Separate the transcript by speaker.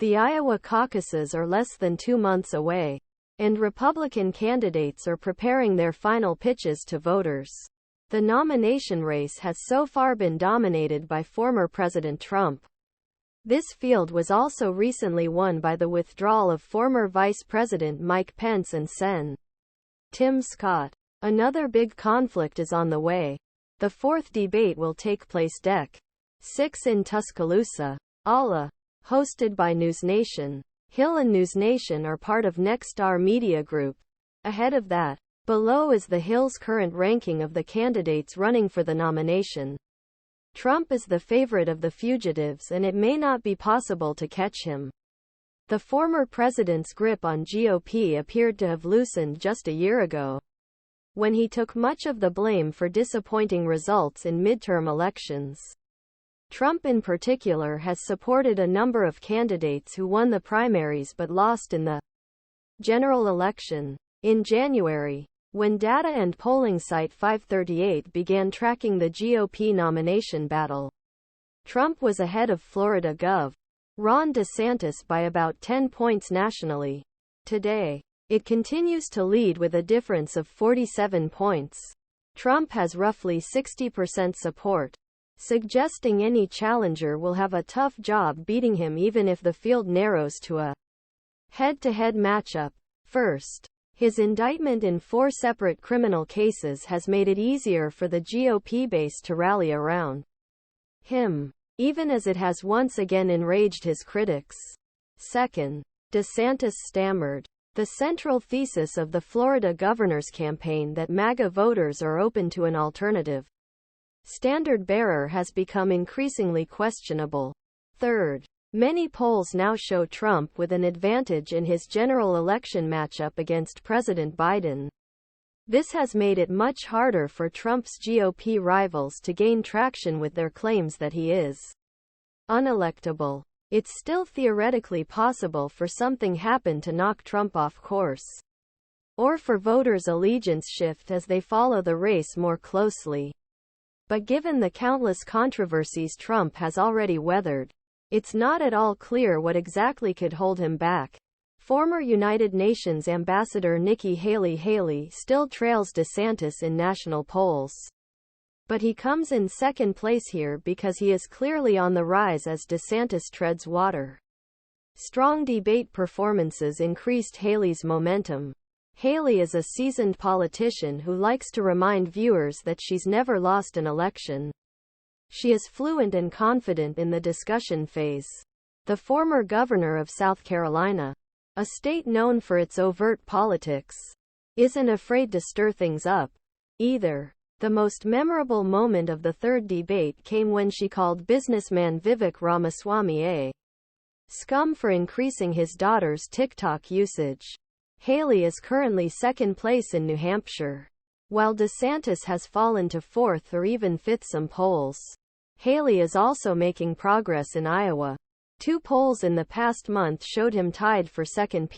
Speaker 1: The Iowa caucuses are less than 2 months away, and Republican candidates are preparing their final pitches to voters. The nomination race has so far been dominated by former President Trump. This field was also recently won by the withdrawal of former Vice President Mike Pence and Sen. Tim Scott. Another big conflict is on the way. The fourth debate will take place Dec. 6 in Tuscaloosa, Iowa, hosted by NewsNation. Hill and NewsNation are part of Nexstar Media Group. Ahead of that, below is the Hill's current ranking of the candidates running for the nomination. Trump is the favorite of the fugitives and it may not be possible to catch him. The former president's grip on GOP appeared to have loosened just a year ago, when he took much of the blame for disappointing results in midterm elections. Trump in particular has supported a number of candidates who won the primaries but lost in the general election. In January, when data and polling site 538 began tracking the GOP nomination battle, Trump was ahead of Florida Gov. Ron DeSantis by about 10 points nationally. Today, it continues to lead with a difference of 47 points. Trump has roughly 60% support, suggesting any challenger will have a tough job beating him even if the field narrows to a head-to-head matchup. First, his indictment in 4 separate criminal cases has made it easier for the GOP base to rally around him, even as it has once again enraged his critics. Second, DeSantis stammered the central thesis of the Florida governor's campaign that MAGA voters are open to an alternative standard-bearer has become increasingly questionable. Third, many polls now show Trump with an advantage in his general election matchup against President Biden. This has made it much harder for Trump's GOP rivals to gain traction with their claims that he is unelectable. It's still theoretically possible for something happen to knock Trump off course, or for voters' allegiance shift as they follow the race more closely. But given the countless controversies Trump has already weathered, it's not at all clear what exactly could hold him back. Former United Nations Ambassador Nikki Haley still trails DeSantis in national polls, but he comes in second place here because he is clearly on the rise as DeSantis treads water. Strong debate performances increased Haley's momentum. Haley is a seasoned politician who likes to remind viewers that she's never lost an election. She is fluent and confident in the discussion phase. The former governor of South Carolina, a state known for its overt politics, isn't afraid to stir things up, either. The most memorable moment of the third debate came when she called businessman Vivek Ramaswamy a scum for increasing his daughter's TikTok usage. Haley is currently second place in New Hampshire, while DeSantis has fallen to fourth or even fifth some polls. Haley is also making progress in Iowa. 2 polls in the past month showed him tied for second